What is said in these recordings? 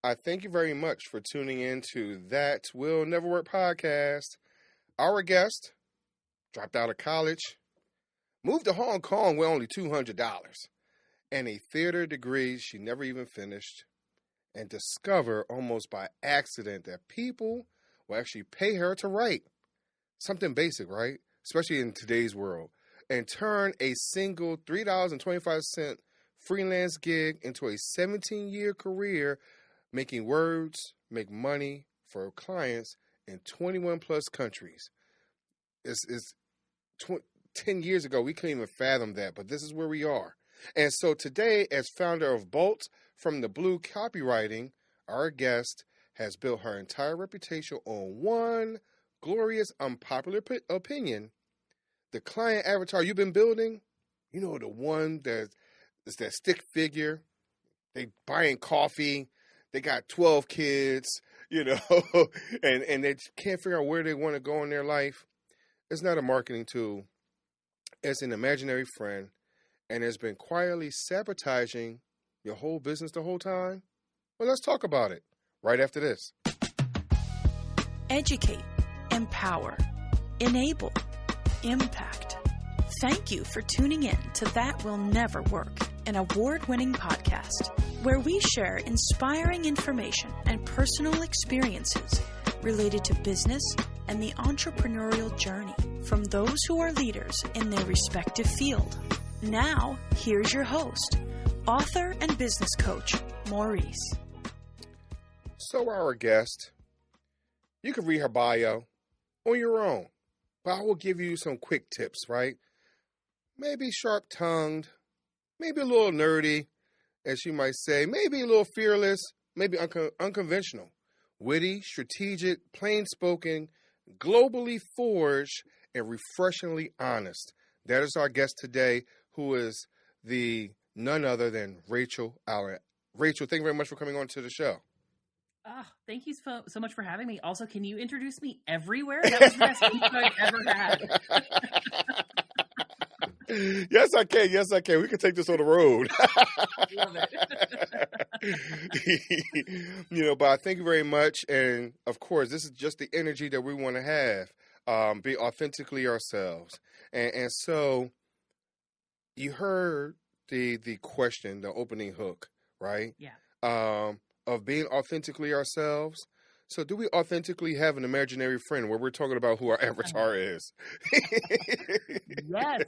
I thank you very much for tuning in to That Will Never Work podcast. Our guest dropped out of college, moved to Hong Kong with only $200, and a theater degree she never even finished, and discovered almost by accident that people will actually pay her to write. Something basic, right? Especially in today's world. And turn a single $3.25 freelance gig into a 17-year career, making words, make money for clients in 21 plus countries. It's 10 years ago, we couldn't even fathom that, but this is where we are. And so today, as founder of Bolt from the Blue Copywriting, our guest has built her entire reputation on one glorious unpopular opinion. The client avatar you've been building, you know, the one that is that stick figure, they buying coffee, they got 12 kids, you know, and they can't figure out where they want to go in their life. It's not a marketing tool. It's an imaginary friend, and it's been quietly sabotaging your whole business the whole time. Well, let's talk about it right after this. Educate, empower, enable, impact. Thank you for tuning in to That Will Never Work, an award-winning podcast where we share inspiring information and personal experiences related to business and the entrepreneurial journey from those who are leaders in their respective field. Now, here's your host, author and business coach, Maurice. So our guest, you can read her bio on your own, but I will give you some quick tips, right? Maybe sharp-tongued, maybe a little nerdy, as you might say, maybe a little fearless, maybe unconventional, witty, strategic, plain-spoken, globally forged, and refreshingly honest. That is our guest today, who is the none other than Rachel Allen. Rachel, thank you very much for coming on to the show. Thank you so much for having me. Also, can you introduce me everywhere? That was the best intro I've ever had. Yes, I can. Yes, I can. We can take this on the road. Love it. But I thank you very much. And of course, this is just the energy that we want to have. Be authentically ourselves. And so you heard the question, the opening hook, right? Yeah. Of being authentically ourselves. So do we authentically have an imaginary friend where we're talking about who our avatar is? Yes.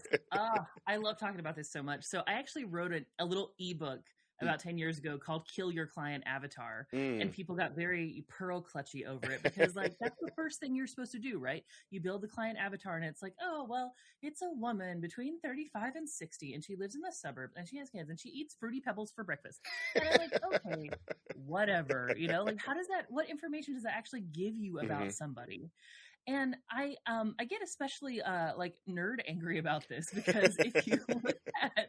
I love talking about this so much. So I actually wrote a little ebook about 10 years ago called Kill Your Client Avatar. And people got very pearl clutchy over it because that's the first thing you're supposed to do, right? You build the client avatar and it's like, oh, well, it's a woman between 35 and 60 and she lives in the suburbs and she has kids and she eats Fruity Pebbles for breakfast. And I'm like, okay, whatever, what information does that actually give you about somebody? And I get especially nerd angry about this because if you look at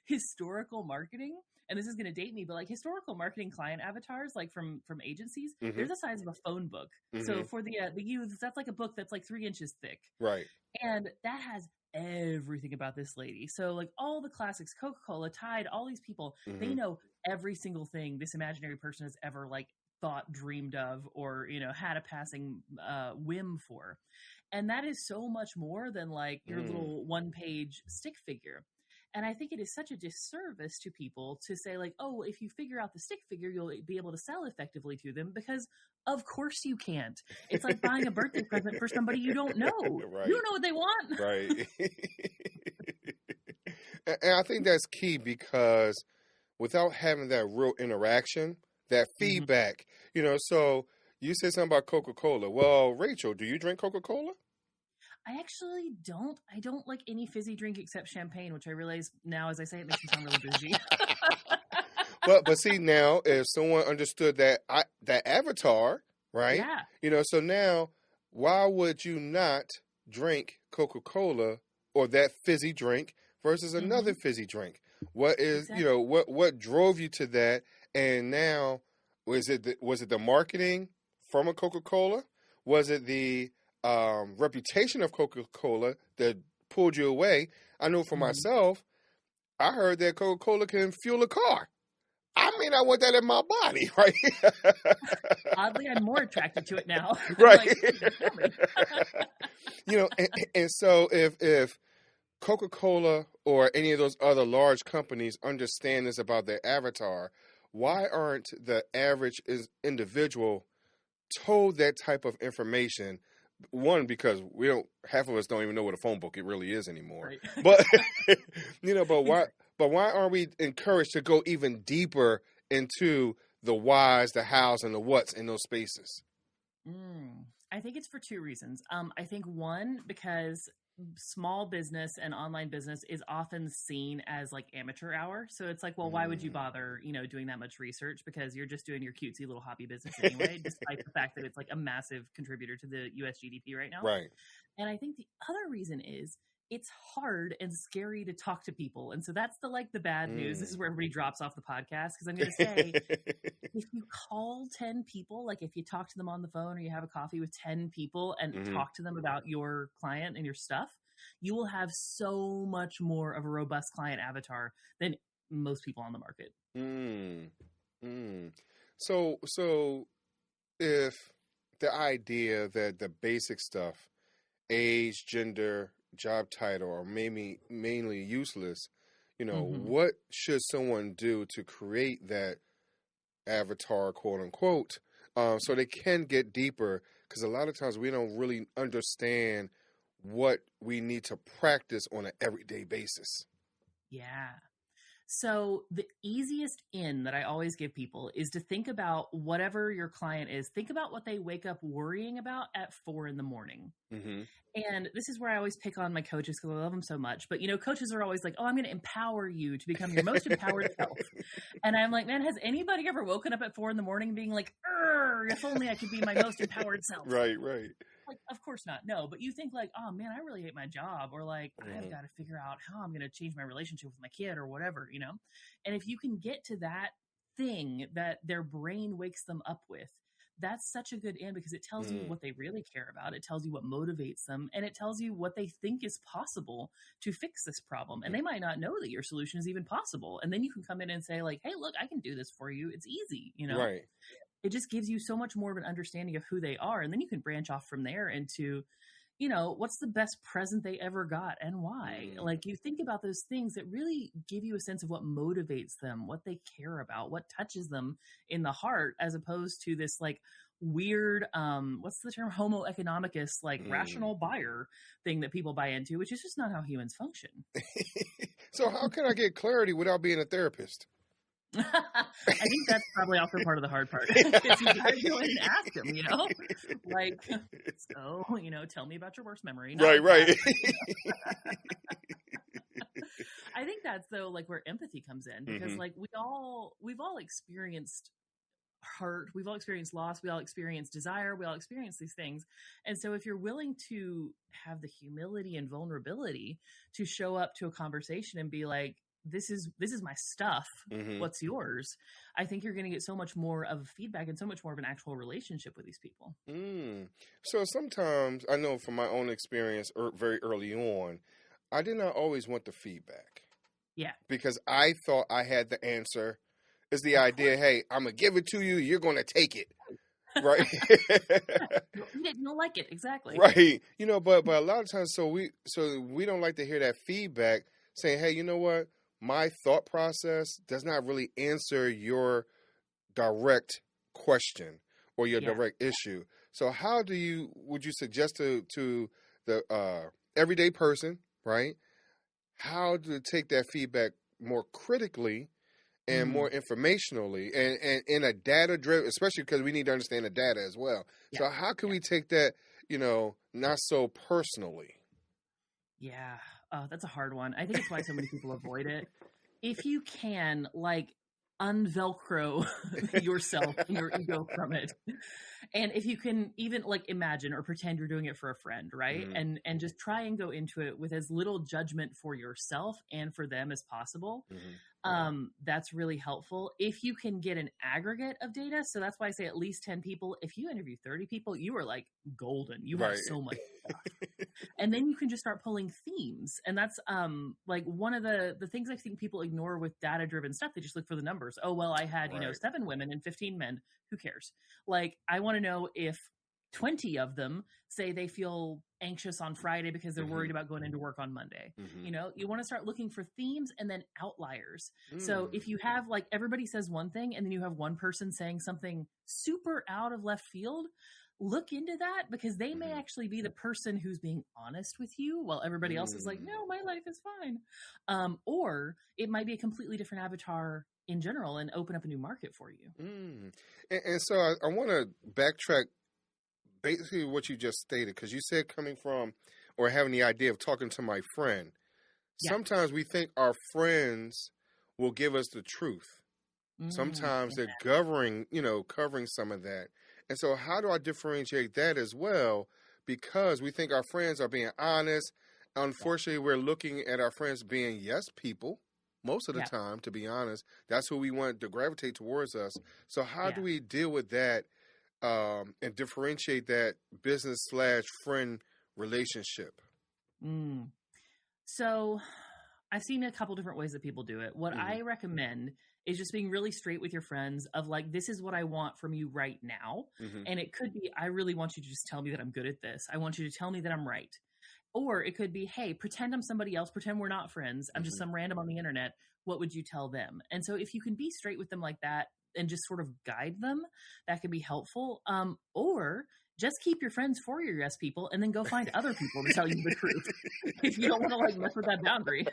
historical marketing, and this is going to date me, but historical marketing client avatars, from agencies, they're the size of a phone book. So for the youth, that's like a book that's 3 inches thick. Right. And that has everything about this lady. So all the classics, Coca-Cola, Tide, all these people, they know every single thing this imaginary person has ever thought, dreamed of, or had a passing whim for. And that is so much more than your little one-page stick figure. And I think it is such a disservice to people to say oh, if you figure out the stick figure, you'll be able to sell effectively to them, because of course you can't. It's like buying a birthday present for somebody you don't know. Right. You don't know what they want. Right. And I think that's key, because without having that real interaction, that feedback, so you said something about Coca-Cola. Well, Rachel, do you drink Coca-Cola? I actually don't. I don't like any fizzy drink except champagne, which I realize now as I say it makes me sound really bougie. But see, now if someone understood that avatar, right? Yeah. So now why would you not drink Coca-Cola or that fizzy drink versus another fizzy drink? What is, what drove you to that? And now was it the marketing from a Coca-Cola? Was it the reputation of Coca-Cola that pulled you away? I know for myself, I heard that Coca-Cola can fuel a car. I mean, I want that in my body, right? Oddly, I'm more attracted to it now. Right. Like, and so if Coca-Cola or any of those other large companies understand this about their avatar, why aren't the average individual told that type of information? One, because half of us don't even know what a phone book it really is anymore. Right. But but why aren't we encouraged to go even deeper into the whys, the hows, and the whats in those spaces? I think it's for two reasons. I think one, because small business and online business is often seen as like amateur hour. So it's like, well, why would you bother, doing that much research? Because you're just doing your cutesy little hobby business anyway, despite the fact that it's like a massive contributor to the US GDP right now. Right. And I think the other reason is it's hard and scary to talk to people. And so that's the bad news. This is where everybody drops off the podcast. Cause I'm going to say, if you call 10 people, like if you talk to them on the phone or you have a coffee with 10 people and talk to them about your client and your stuff, you will have so much more of a robust client avatar than most people on the market. So if the idea that the basic stuff, age, gender, job title, are mainly useless, what should someone do to create that avatar, quote unquote, so they can get deeper? Because a lot of times we don't really understand what we need to practice on an everyday basis. Yeah. So the easiest in that I always give people is to think about whatever your client is. Think about what they wake up worrying about at 4 a.m. And this is where I always pick on my coaches because I love them so much. But, coaches are always like, oh, I'm going to empower you to become your most empowered self. And I'm like, man, has anybody ever woken up at 4 a.m. being like, if only I could be my most empowered self? Right. Like, of course not. No, but you think like, oh man, I really hate my job, or like, I've got to figure out how I'm going to change my relationship with my kid or whatever, And if you can get to that thing that their brain wakes them up with, that's such a good end because it tells you what they really care about. It tells you what motivates them, and it tells you what they think is possible to fix this problem. And they might not know that your solution is even possible. And then you can come in and say like, hey, look, I can do this for you. It's easy, Right. It just gives you so much more of an understanding of who they are. And then you can branch off from there into, what's the best present they ever got and why? Like you think about those things that really give you a sense of what motivates them, what they care about, what touches them in the heart, as opposed to this like weird, what's the term? Homo economicus, like rational buyer thing that people buy into, which is just not how humans function. So how can I get clarity without being a therapist? I think that's probably also part of the hard part. Because you gotta go in and ask them, like, so, tell me about your worst memory. Right. I think that's though, like where empathy comes in, because like we've all experienced hurt, we've all experienced loss, we all experience desire, we all experience these things. And so if you're willing to have the humility and vulnerability to show up to a conversation and be like, this is my stuff. What's yours? I think you're going to get so much more of feedback and so much more of an actual relationship with these people. So sometimes I know from my own experience very early on, I did not always want the feedback. Yeah. Because I thought I had the answer. It's the idea, hey, I'm going to give it to you. You're going to take it. Right. You don't like it. Exactly. Right. But a lot of times, so we don't like to hear that feedback saying, hey, you know what? My thought process does not really answer your direct question or your direct issue. So how would you suggest to the everyday person, right, how to take that feedback more critically and more informationally and in a data-driven, especially because we need to understand the data as well. Yeah. So how can we take that, not so personally? Yeah. That's a hard one. I think it's why so many people avoid it. If you can, like, unvelcro yourself and your ego from it And if you can even like imagine or pretend you're doing it for a friend, right? And just try and go into it with as little judgment for yourself and for them as possible. That's really helpful. If you can get an aggregate of data, so that's why I say at least 10 people. If you interview 30 people, you are like golden. You have so much stuff. And then you can just start pulling themes. And that's like one of the things I think people ignore with data-driven stuff. They just look for the numbers. Oh, well, I had, 7 women and 15 men. Who cares? Like, I want to know if 20 of them say they feel anxious on Friday because they're worried about going into work on Monday. You want to start looking for themes and then outliers. So if you have like everybody says one thing and then you have one person saying something super out of left field, look into that, because they may actually be the person who's being honest with you while everybody else is like, no, my life is fine. Or it might be a completely different avatar in general and open up a new market for you. And so I want to backtrack basically what you just stated, because you said coming from or having the idea of talking to my friend. Sometimes we think our friends will give us the truth. Sometimes they're covering some of that. And so how do I differentiate that as well? Because we think our friends are being honest. Unfortunately, we're looking at our friends being yes people most of the time, to be honest. That's who we want to gravitate towards us. So how do we deal with that and differentiate that business/friend relationship? So I've seen a couple different ways that people do it. What I recommend is just being really straight with your friends of like, this is what I want from you right now. And it could be, I really want you to just tell me that I'm good at this. I want you to tell me that I'm right. Or it could be, hey, pretend I'm somebody else. Pretend we're not friends. I'm just some random on the internet. What would you tell them? And so if you can be straight with them like that and just sort of guide them, that can be helpful. Or just keep your friends for your yes people and then go find other people to tell you the truth if you don't want to like mess with that boundary.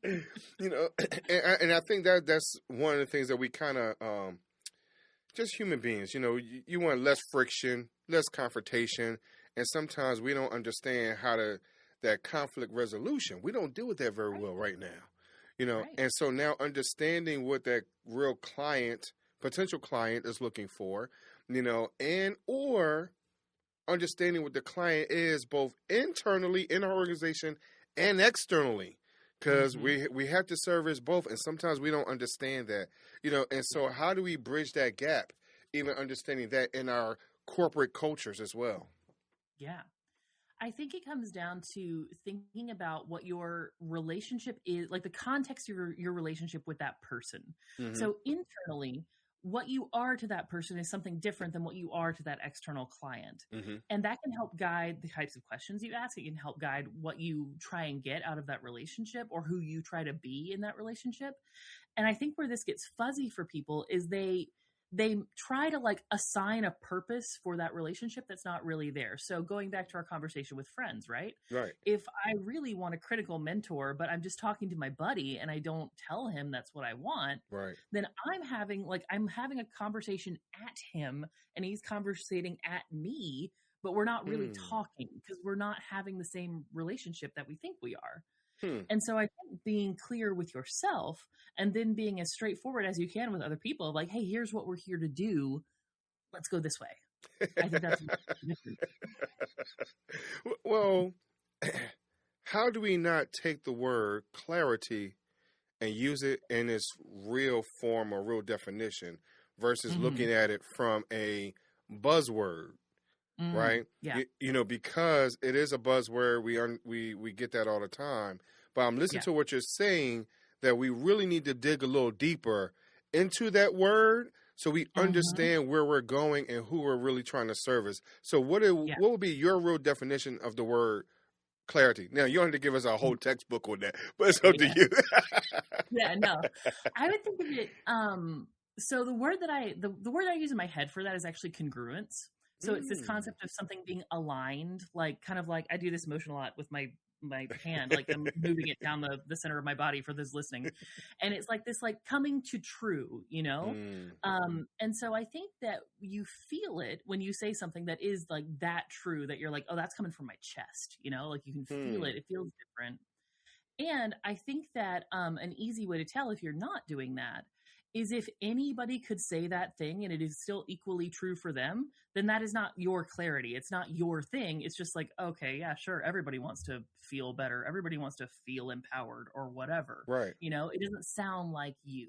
And I think that's one of the things that we kind of, just human beings, you want less friction, less confrontation. And sometimes we don't understand that conflict resolution. We don't deal with that very well right now, And so now understanding what that real potential client is looking for, and or understanding what the client is both internally in our organization and externally. Because we have to service both, and sometimes we don't understand that, and so how do we bridge that gap, even understanding that in our corporate cultures as well? Yeah. I think it comes down to thinking about what your relationship is, like the context of your relationship with that person. So internally, what you are to that person is something different than what you are to that external client. And that can help guide the types of questions you ask. It can help guide what you try and get out of that relationship or who you try to be in that relationship. And I think where this gets fuzzy for people is they try to like assign a purpose for that relationship that's not really there. So going back to our conversation with friends, right? Right. If I really want a critical mentor, but I'm just talking to my buddy and I don't tell him that's what I want, right, then I'm having a conversation at him and he's conversating at me, but we're not really talking because we're not having the same relationship that we think we are. And so I think being clear with yourself and then being as straightforward as you can with other people, like, hey, here's what we're here to do. Let's go this way. I think that's well, how do we not take the word clarity and use it in its real form or real definition versus looking at it from a buzzword? Right? Yeah. Because it is a buzzword. We get that all the time. But I'm listening to what you're saying, that we really need to dig a little deeper into that word so we understand where we're going and who we're really trying to service. So what would be your real definition of the word clarity? Now, you don't have to give us a whole textbook on that, but it's up to you. No. I would think of it, so the word that I use in my head for that is actually congruence. So it's this concept of something being aligned, like kind of like I do this motion a lot with my hand, like I'm moving it down the center of my body for those listening. And it's like this, like coming to true, And so I think that you feel it when you say something that is like that true, that you're like, oh, that's coming from my chest, like you can feel it. It feels different. And I think that an easy way to tell if you're not doing that is if anybody could say that thing and it is still equally true for them, then that is not your clarity. It's not your thing. It's just like, okay, yeah, sure. Everybody wants to feel better. Everybody wants to feel empowered or whatever. Right. You know, it doesn't sound like you.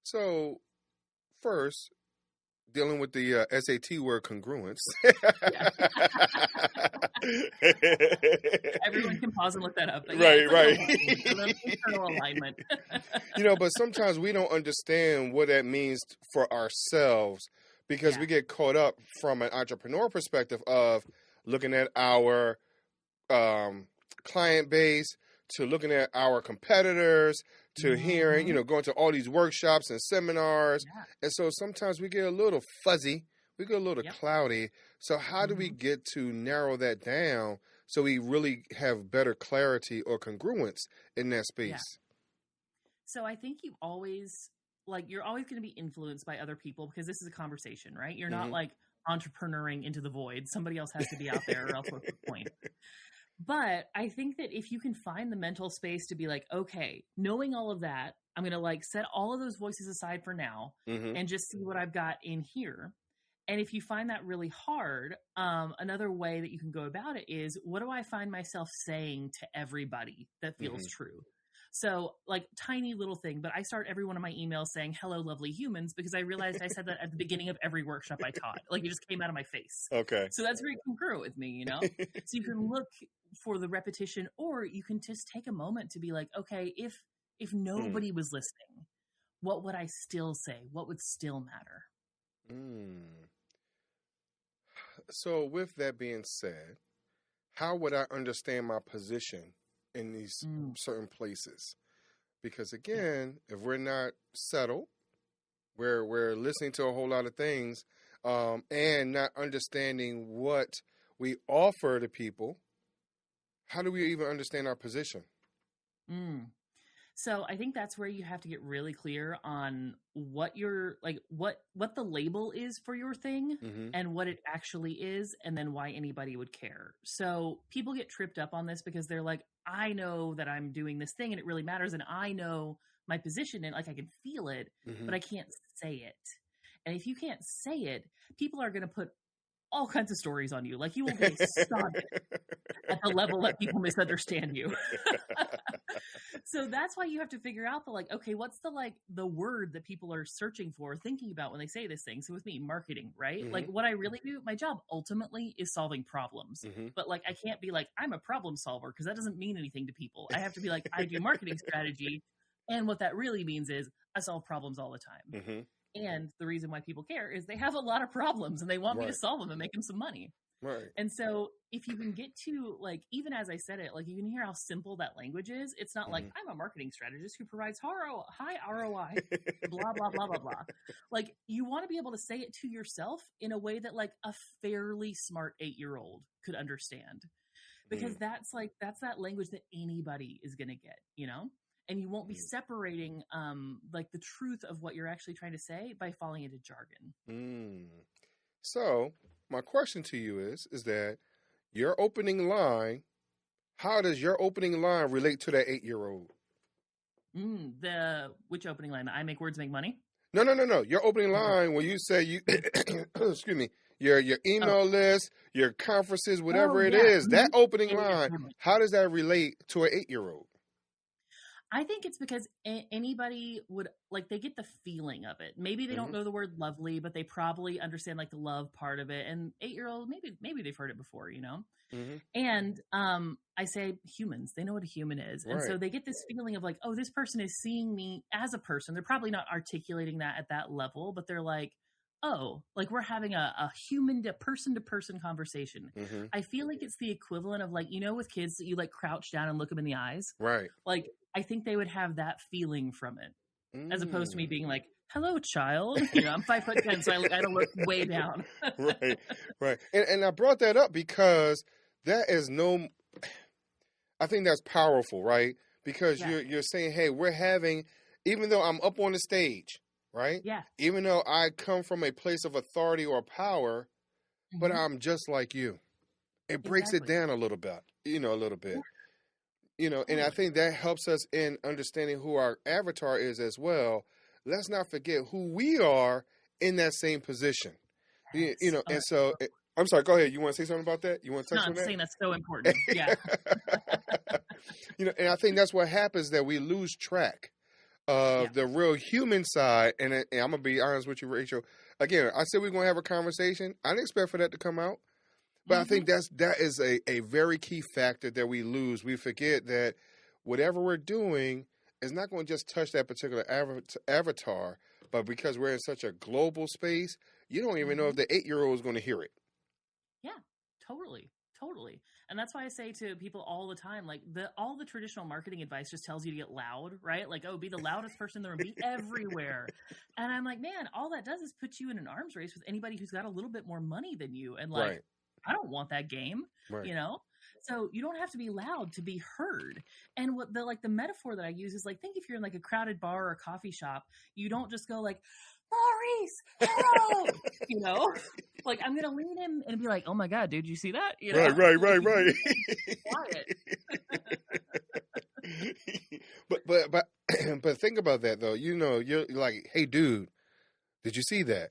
So first, dealing with the SAT word congruence. Everyone can pause and look that up. But Right. Internal alignment. But sometimes we don't understand what that means for ourselves because we get caught up from an entrepreneur perspective of looking at our client base to looking at our competitors to hearing, going to all these workshops and seminars. Yeah. And so sometimes we get a little fuzzy. We get a little cloudy. So how do we get to narrow that down so we really have better clarity or congruence in that space? Yeah. So I think you're always going to be influenced by other people because this is a conversation, right? You're not like entrepreneuring into the void. Somebody else has to be out there or else what's the point? But I think that if you can find the mental space to be like, okay, knowing all of that, I'm going to like set all of those voices aside for now and just see what I've got in here. And if you find that really hard, another way that you can go about it is, what do I find myself saying to everybody that feels true? So like tiny little thing, but I start every one of my emails saying, hello, lovely humans, because I realized I said that at the beginning of every workshop I taught. Like it just came out of my face. Okay. So that's very congruent with me, So you can look for the repetition, or you can just take a moment to be like, okay, if nobody was listening, what would I still say? What would still matter? So with that being said, how would I understand my position in these certain places? Because again, if we're not settled, we're listening to a whole lot of things and not understanding what we offer to people, how do we even understand our position? So I think that's where you have to get really clear on what your what the label is for your thing and what it actually is, and then why anybody would care. So people get tripped up on this because they're like, I know that I'm doing this thing and it really matters, and I know my position and like I can feel it, but I can't say it. And if you can't say it, people are going to put all kinds of stories on you. Like you will be stunned at the level that people misunderstand you. So that's why you have to figure out okay, what's the word that people are searching for, thinking about when they say this thing. So with me, marketing, right? Like what I really do, my job ultimately is solving problems. But I can't be like, I'm a problem solver, because that doesn't mean anything to people. I have to be like, I do marketing strategy. And what that really means is I solve problems all the time. And the reason why people care is they have a lot of problems and they want me to solve them and make them some money. Right. And so if you can get to even as I said it, you can hear how simple that language is. It's not like I'm a marketing strategist who provides high ROI, blah, blah, blah, blah, blah. You want to be able to say it to yourself in a way that a fairly smart 8-year-old could understand, because that's that language that anybody is going to get, and you won't be separating the truth of what you're actually trying to say by falling into jargon. So my question to you is that your opening line, how does your opening line relate to that 8-year-old? Which opening line? I make words make money? No. Your opening line when you say you, excuse me, your email list, your conferences, whatever it is, that opening line, how does that relate to an 8-year-old? I think it's because anybody would they get the feeling of it. Maybe they don't know the word lovely, but they probably understand the love part of it. And 8-year-old, maybe they've heard it before, And I say humans, they know what a human is. And so they get this feeling of oh, this person is seeing me as a person. They're probably not articulating that at that level, but they're oh, we're having a human to person conversation. I feel like it's the equivalent of with kids that you crouch down and look them in the eyes. Right. I think they would have that feeling from it, as opposed to me being hello, child. I'm 5'10", so I don't look way down. Right. And I brought that up because that is I think that's powerful, right? Because you're saying, hey, we're having, even though I'm up on the stage, right? Yeah. Even though I come from a place of authority or power, but I'm just like you. It breaks it down a little bit, a little bit. And I think that helps us in understanding who our avatar is as well. Let's not forget who we are in that same position. And so I'm sorry, go ahead. You want to say something about that? You want to touch on that? I'm saying that's so important. Yeah. And I think that's what happens, that we lose track of the real human side. And I'm going to be honest with you, Rachel. Again, I said we're going to have a conversation. I didn't expect for that to come out. But I think that is a very key factor that we lose. We forget that whatever we're doing is not going to just touch that particular avatar, but because we're in such a global space, you don't even know if the 8-year-old is going to hear it. Yeah, totally. And that's why I say to people all the time, like all the traditional marketing advice just tells you to get loud, right? Like, be the loudest person in the room, be everywhere. And I'm like, man, all that does is put you in an arms race with anybody who's got a little bit more money than you. And like, I don't want that game, So you don't have to be loud to be heard. And what the metaphor that I use is like, think if you're in like a crowded bar or a coffee shop, you don't just go like, Maurice, hello, like I'm going to lean in and be like, oh my God, dude, you see that? Right. But think about that though. You're like, hey dude, did you see that?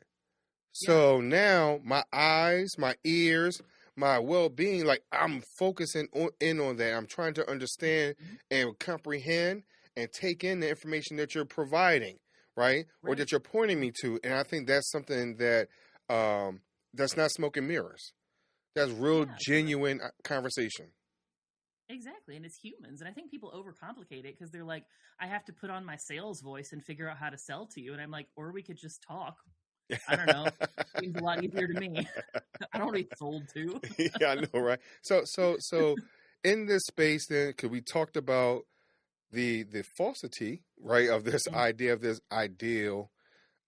So now my eyes, my ears, my well-being, like I'm focusing in on that. I'm trying to understand and comprehend and take in the information that you're providing, right? Or that you're pointing me to. And I think that's something that that's not smoke and mirrors. That's real, genuine conversation. Exactly. And it's humans. And I think people overcomplicate it because they're like, I have to put on my sales voice and figure out how to sell to you. And I'm like, or we could just talk. I don't know. Seems a lot easier to me. I don't want to be sold to. Yeah, I know, right? So in this space, then, because we talked about the falsity, right, of this idea of this ideal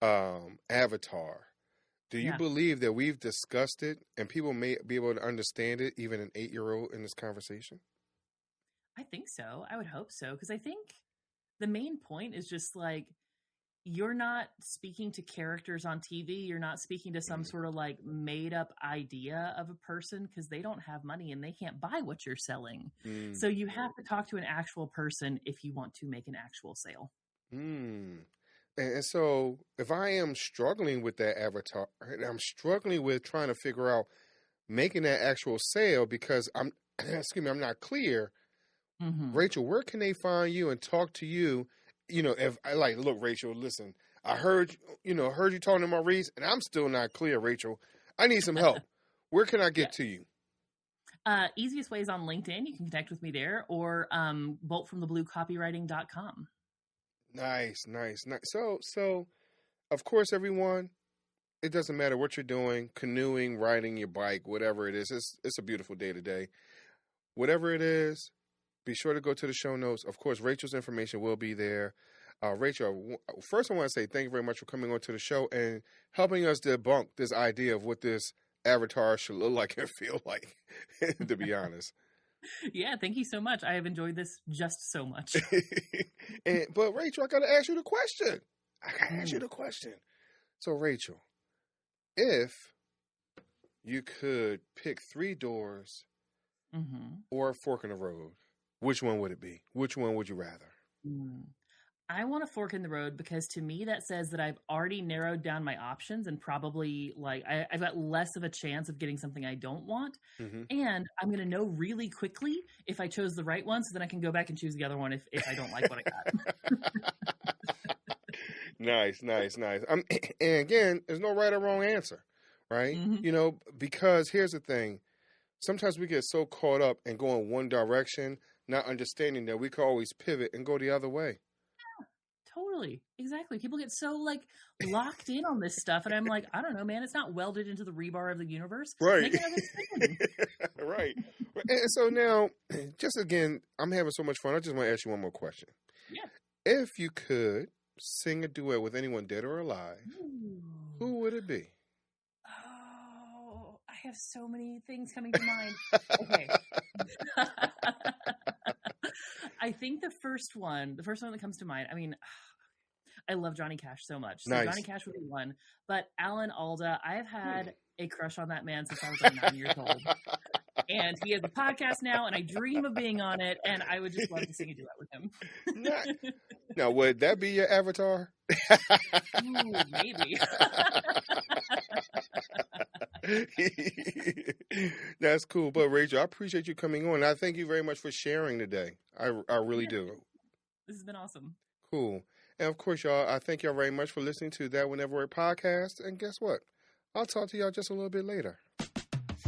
avatar. Do you believe that we've discussed it and people may be able to understand it, even an 8-year-old in this conversation? I think so. I would hope so. Because I think the main point is just like, you're not speaking to characters on TV. You're not speaking to some sort of like made up idea of a person because they don't have money and they can't buy what you're selling. So you have to talk to an actual person if you want to make an actual sale. And so if I am struggling with that avatar, and I'm struggling with trying to figure out making that actual sale because I'm not clear. Rachel, where can they find you and talk to you? If I look, Rachel, listen, I heard you talking to Maurice, and I'm still not clear, Rachel. I need some help. Where can I get to you? Easiest way is on LinkedIn. You can connect with me there, or boltfromthebluecopywriting.com. Nice. So, of course, everyone, it doesn't matter what you're doing, canoeing, riding your bike, whatever it is. It's a beautiful day today. Whatever it is, be sure to go to the show notes. Of course, Rachel's information will be there. Rachel, first I want to say thank you very much for coming on to the show and helping us debunk this idea of what this avatar should look like and feel like, to be honest. Yeah, thank you so much. I have enjoyed this just so much. But Rachel, I got to ask you the question. So, Rachel, if you could pick 3 doors or a fork in the road, which one would it be? Which one would you rather? I want a fork in the road because to me that says that I've already narrowed down my options and probably I've got less of a chance of getting something I don't want. And I'm going to know really quickly if I chose the right one so then I can go back and choose the other one if I don't like what I got. Nice. And again, there's no right or wrong answer, right? Because here's the thing. Sometimes we get so caught up and go in one direction, not understanding that we can always pivot and go the other way. Yeah, totally. Exactly. People get so locked in on this stuff. And I'm like, I don't know, man, it's not welded into the rebar of the universe. Right. Make another thing. Right. And so now, just again, I'm having so much fun. I just want to ask you one more question. Yeah. If you could sing a duet with anyone dead or alive, who would it be? I have so many things coming to mind. Okay. I think the first one that comes to mind, I mean, I love Johnny Cash so much. So Johnny Cash would be one. But Alan Alda, I've had a crush on that man since I was 9 years old. And he has a podcast now, and I dream of being on it, and I would just love to sing a duet with him. Now, would that be your avatar? Ooh, maybe. That's cool. But Rachel, I appreciate you coming on. I thank you very much for sharing today. I really do. This has been awesome. Cool. And of course, y'all, I thank y'all very much for listening to That Will Nevr Work podcast. And guess what? I'll talk to y'all just a little bit later.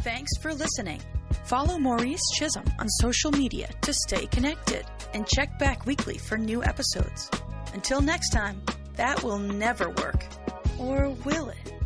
Thanks for listening. Follow Maurice Chisholm on social media to stay connected and check back weekly for new episodes. Until next time, that will never work. Or will it?